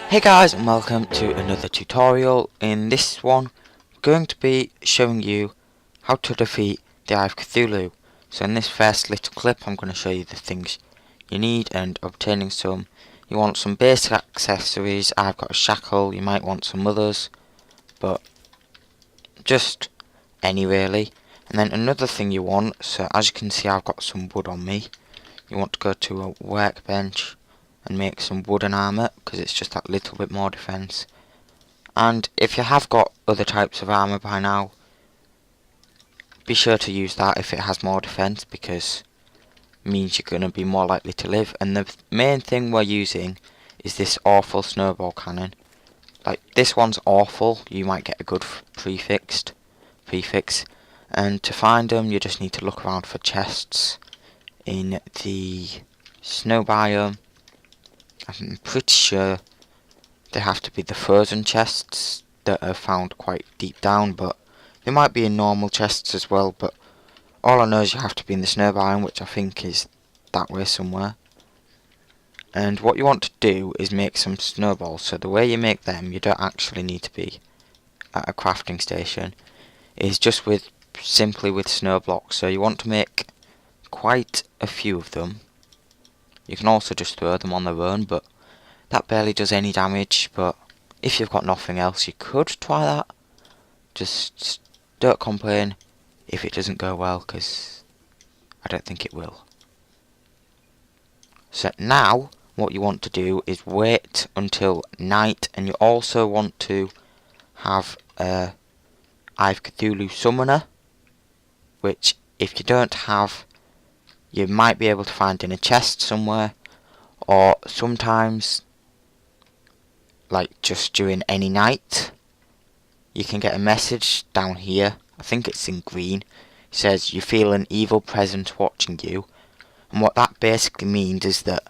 Hey guys, and welcome to another tutorial. In this one, I'm going to be showing you how to defeat the Eye of Cthulhu. So in this first little clip I'm going to show you the things you need and obtaining some. You want some basic accessories. I've got a shackle, you might want some others, but just any really. And then another thing you want, so as you can see I've got some wood on me. You want to go to a workbench and make some wooden armour, because it's just that little bit more defence. And if you have got other types of armour by now, be sure to use that if it has more defence, because it means you're going to be more likely to live. And the main thing we're using is this awful snowball cannon. Like, this one's awful, you might get a good prefix. And to find them you just need to look around for chests in the snow biome. I'm pretty sure they have to be the frozen chests that are found quite deep down, but they might be in normal chests as well. But all I know is you have to be in the snow biome, which I think is that way somewhere. And what you want to do is make some snowballs. So the way you make them, you don't actually need to be at a crafting station, is just simply with snow blocks. So you want to make quite a few of them. You can also just throw them on their own, but that barely does any damage. But if you've got nothing else, you could try that. Just don't complain if it doesn't go well, because I don't think it will. So now what you want to do is wait until night, and you also want to have a Eye of Cthulhu summoner, which if you don't have, you might be able to find in a chest somewhere, or sometimes, like just during any night, you can get a message down here. I think it's in green. It says you feel an evil presence watching you, and what that basically means is that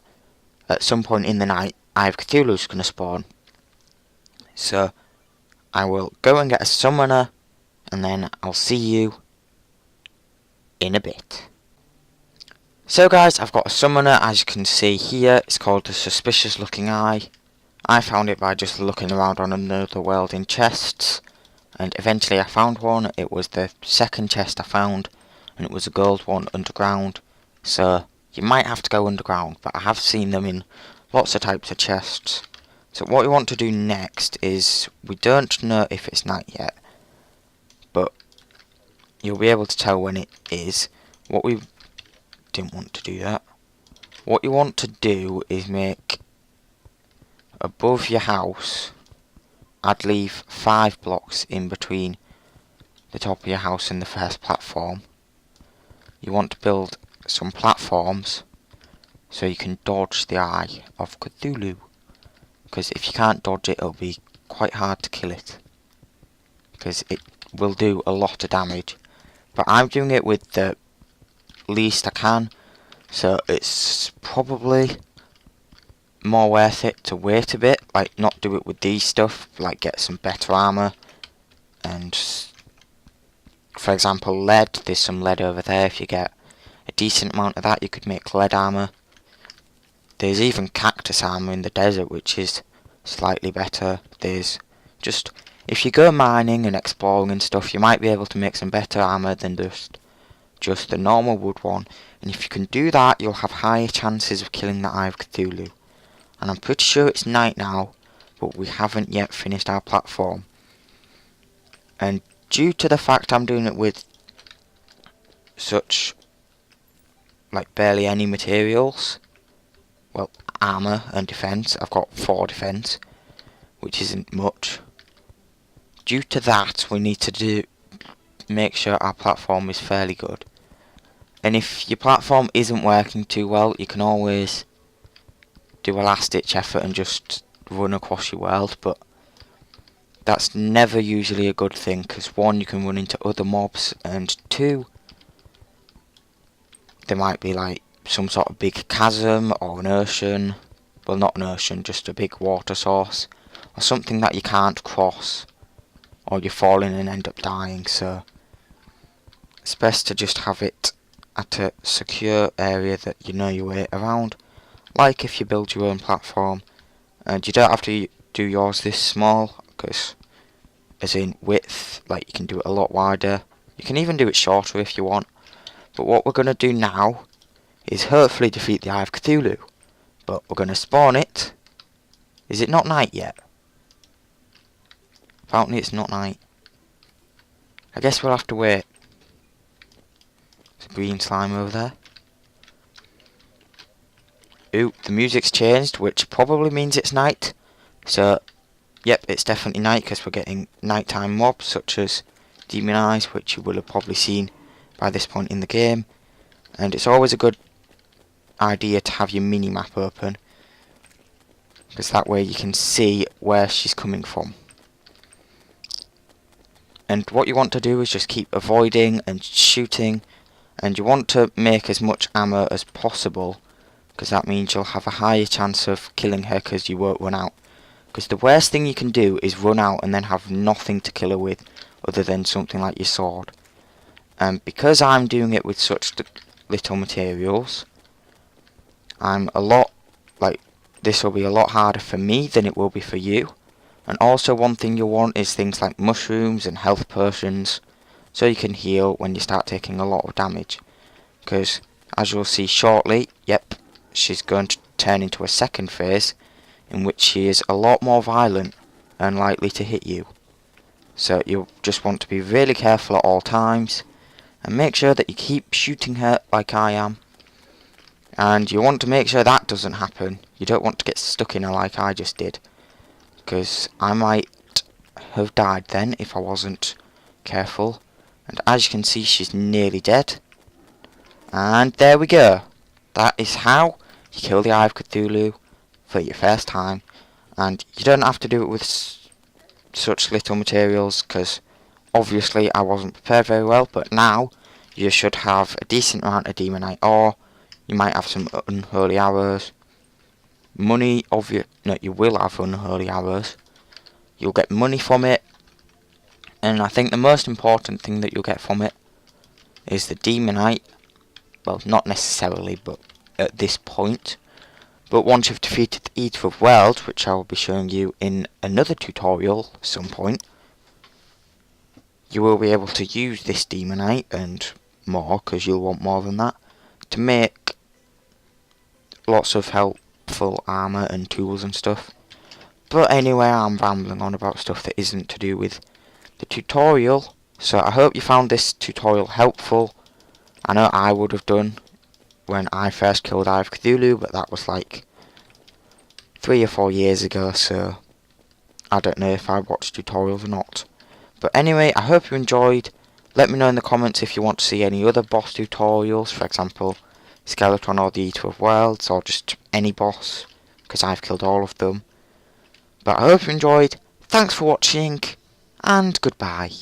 at some point in the night, Eye of Cthulhu is going to spawn. So I will go and get a summoner, and then I'll see you in a bit. So guys, I've got a summoner, as you can see here. It's called the Suspicious Looking Eye. I found it by just looking around on another world in chests, and eventually I found one. It was the second chest I found, and it was a gold one underground. So you might have to go underground, but I have seen them in lots of types of chests. So what we want to do next is, we don't know if it's night yet, but you'll be able to tell when it is. Didn't want to do that. What you want to do is make above your house, I'd leave 5 blocks in between the top of your house and the first platform. You want to build some platforms so you can dodge the Eye of Cthulhu, because if you can't dodge it, it'll be quite hard to kill it, because it will do a lot of damage. But I'm doing it with the least I can, so it's probably more worth it to wait a bit, like not do it with these stuff, like get some better armor. And for example, lead, there's some lead over there. If you get a decent amount of that, you could make lead armor. There's even cactus armor in the desert, which is slightly better. There's just, if you go mining and exploring and stuff, you might be able to make some better armor than just the normal wood one. And if you can do that, you'll have higher chances of killing the Eye of Cthulhu. And I'm pretty sure it's night now, but we haven't yet finished our platform. And due to the fact I'm doing it with such, like, barely any materials, well, armor and defense, I've got 4 defense, which isn't much. Due to that, we need to make sure our platform is fairly good. And if your platform isn't working too well, you can always do a last ditch effort and just run across your world, but that's never usually a good thing, because 1, you can run into other mobs, and 2, there might be like some sort of big chasm or an ocean, well, not an ocean, just a big water source, or something that you can't cross, or you fall in and end up dying. So it's best to just have it at a secure area that you know your way around, like if you build your own platform. And you don't have to do yours this small, because as in width, like you can do it a lot wider. You can even do it shorter if you want. But what we're going to do now is hopefully defeat the Eye of Cthulhu. But we're going to spawn it. Is it not night yet? Apparently it's not night. I guess we'll have to wait. There's a green slime over there. Ooh, the music's changed, which probably means it's night. So, yep, it's definitely night because we're getting nighttime mobs such as demon eyes, which you will have probably seen by this point in the game. And it's always a good idea to have your mini-map open, because that way you can see where she's coming from. And what you want to do is just keep avoiding and shooting, and you want to make as much ammo as possible, because that means you'll have a higher chance of killing her because you won't run out. Because the worst thing you can do is run out and then have nothing to kill her with other than something like your sword. And because I'm doing it with such little materials, this will be a lot harder for me than it will be for you. And also one thing you'll want is things like mushrooms and health potions, so you can heal when you start taking a lot of damage. Because as you'll see shortly, yep, she's going to turn into a second phase, in which she is a lot more violent and likely to hit you. So you'll just want to be really careful at all times, and make sure that you keep shooting her like I am. And you want to make sure that doesn't happen. You don't want to get stuck in her like I just did, because I might have died then if I wasn't careful. And as you can see, she's nearly dead. And there we go. That is how you kill the Eye of Cthulhu for your first time. And you don't have to do it with such little materials, because obviously I wasn't prepared very well. But now you should have a decent amount of demonite ore. You might have some unholy arrows. Money, you will have unholy arrows. You'll get money from it. And I think the most important thing that you'll get from it is the demonite. Well, not necessarily, but at this point. But once you've defeated the Eater of Worlds, which I will be showing you in another tutorial at some point, you will be able to use this demonite and more, because you'll want more than that, to make lots of helpful armour and tools and stuff. But anyway, I'm rambling on about stuff that isn't to do with the tutorial. So I hope you found this tutorial helpful. I know I would have done when I first killed Eye of Cthulhu, but that was like 3 or 4 years ago, so I don't know if I watched tutorials or not. But anyway, I hope you enjoyed. Let me know in the comments if you want to see any other boss tutorials, for example Skeleton or the Eater of Worlds, or just any boss, because I've killed all of them. But I hope you enjoyed. Thanks for watching, and goodbye.